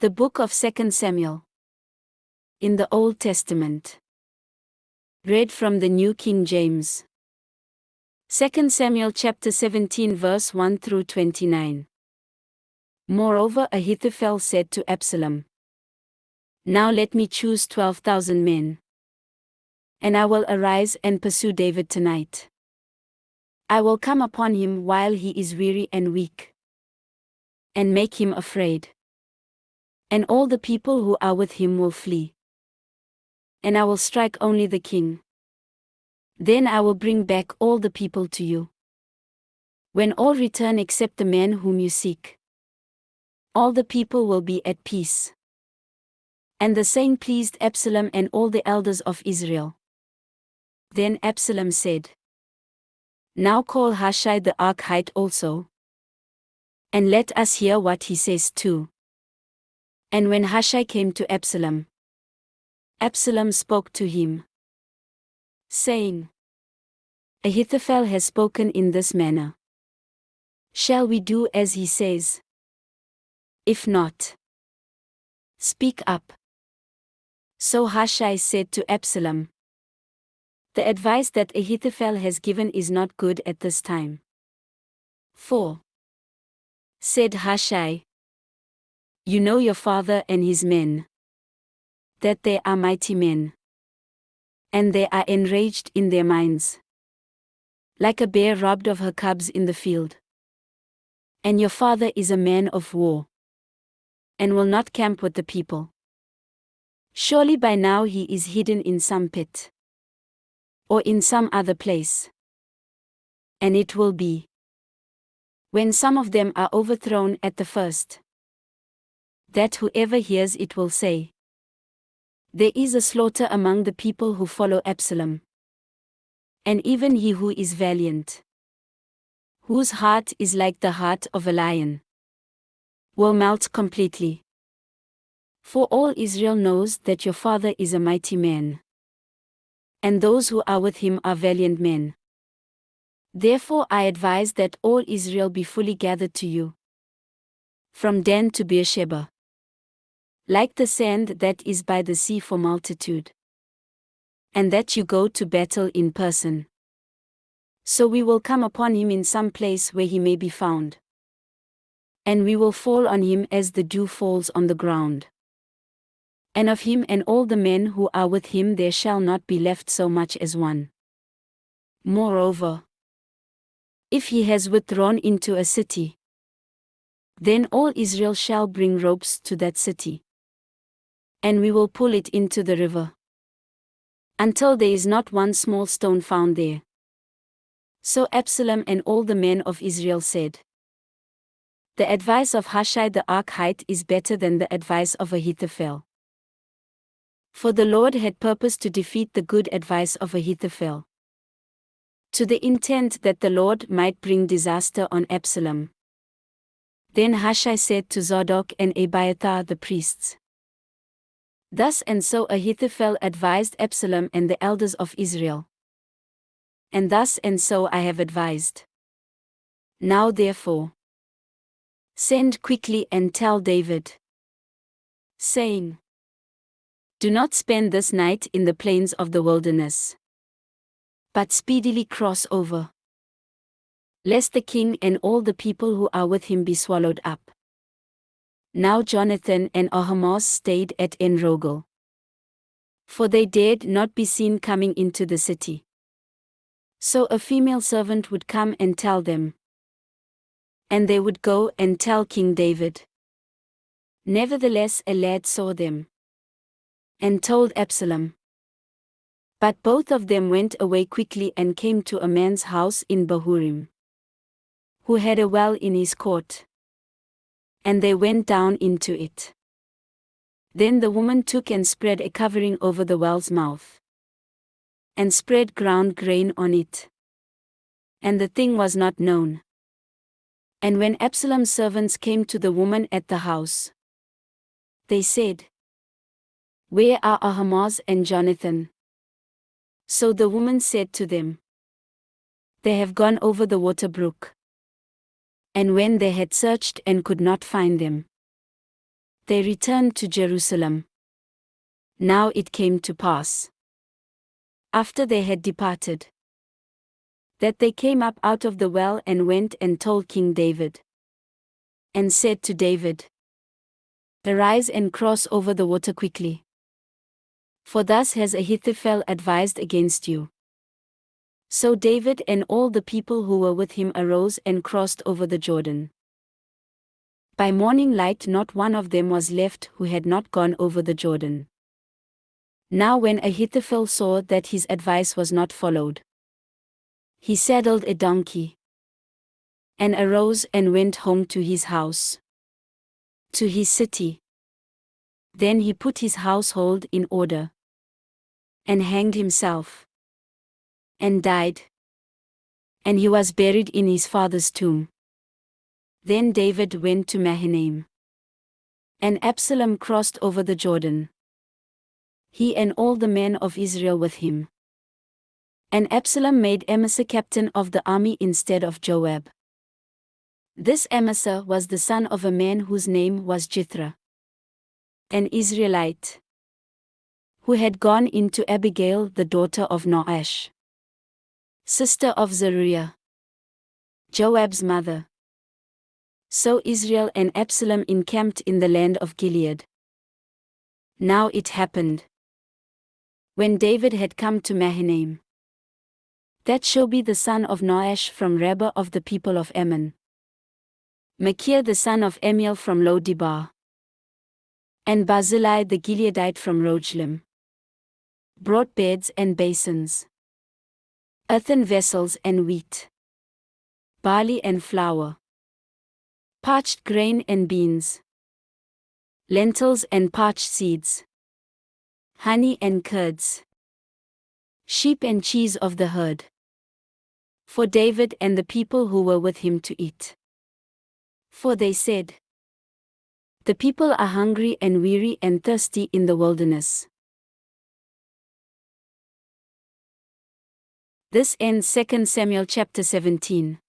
The Book of 2 Samuel. In the Old Testament. Read from the New King James. 2 Samuel chapter 17 verse 1 through 29. Moreover Ahithophel said to Absalom, "Now let me choose 12,000 men. And I will arise and pursue David tonight. I will come upon him while he is weary and weak, and make him afraid. And all the people who are with him will flee. And I will strike only the king. Then I will bring back all the people to you. When all return except the man whom you seek, all the people will be at peace." And the saying pleased Absalom and all the elders of Israel. Then Absalom said, "Now call Hushai the Archite also, and let us hear what he says too." And when Hushai came to Absalom, Absalom spoke to him, saying, "Ahithophel has spoken in this manner. Shall we do as he says? If not, speak up." So Hushai said to Absalom, "The advice that Ahithophel has given is not good at this time." "For," said Hushai, "you know your father and his men, that they are mighty men, and they are enraged in their minds, like a bear robbed of her cubs in the field. And your father is a man of war, and will not camp with the people. Surely by now he is hidden in some pit, or in some other place. And it will be, when some of them are overthrown at the first, that whoever hears it will say, 'There is a slaughter among the people who follow Absalom.' And even he who is valiant, whose heart is like the heart of a lion, will melt completely. For all Israel knows that your father is a mighty man, and those who are with him are valiant men. Therefore I advise that all Israel be fully gathered to you, from Dan to Beersheba, like the sand that is by the sea for multitude, and that you go to battle in person. So we will come upon him in some place where he may be found, and we will fall on him as the dew falls on the ground. And of him and all the men who are with him there shall not be left so much as one. Moreover, if he has withdrawn into a city, then all Israel shall bring ropes to that city, and we will pull it into the river, until there is not one small stone found there." So Absalom and all the men of Israel said, "The advice of Hushai the Archite is better than the advice of Ahithophel." For the Lord had purposed to defeat the good advice of Ahithophel, to the intent that the Lord might bring disaster on Absalom. Then Hushai said to Zadok and Abiathar the priests, "Thus and so Ahithophel advised Absalom and the elders of Israel. And thus and so I have advised. Now therefore, send quickly and tell David, saying, 'Do not spend this night in the plains of the wilderness, but speedily cross over, lest the king and all the people who are with him be swallowed up.'" Now Jonathan and Ahimaaz stayed at En-Rogel, for they dared not be seen coming into the city. So a female servant would come and tell them, and they would go and tell King David. Nevertheless a lad saw them, and told Absalom. But both of them went away quickly and came to a man's house in Bahurim, who had a well in his court. And they went down into it. Then the woman took and spread a covering over the well's mouth, and spread ground grain on it. And the thing was not known. And when Absalom's servants came to the woman at the house, they said, "Where are Ahimaaz and Jonathan?" So the woman said to them, "They have gone over the water brook." And when they had searched and could not find them, they returned to Jerusalem. Now it came to pass, after they had departed, that they came up out of the well and went and told King David, and said to David, "Arise and cross over the water quickly. For thus has Ahithophel advised against you." So David and all the people who were with him arose and crossed over the Jordan. By morning light not one of them was left who had not gone over the Jordan. Now when Ahithophel saw that his advice was not followed, he saddled a donkey, and arose and went home to his house, to his city. Then he put his household in order, and hanged himself, and died. And he was buried in his father's tomb. Then David went to Mahanaim, and Absalom crossed over the Jordan, he and all the men of Israel with him. And Absalom made Amasa captain of the army instead of Joab. This Amasa was the son of a man whose name was Jithra, an Israelite, who had gone into Abigail the daughter of Nahash, sister of Zeruiah, Joab's mother. So Israel and Absalom encamped in the land of Gilead. Now it happened, when David had come to Mahanaim, that Shobi the son of Nahash from Rabbah of the people of Ammon, Machir the son of Amiel from Lo-debar, and Barzillai the Gileadite from Rogelim, brought beds and basins, earthen vessels and wheat, barley and flour, parched grain and beans, lentils and parched seeds, honey and curds, sheep and cheese of the herd, for David and the people who were with him to eat. For they said, "The people are hungry and weary and thirsty in the wilderness." This ends 2 Samuel chapter 17.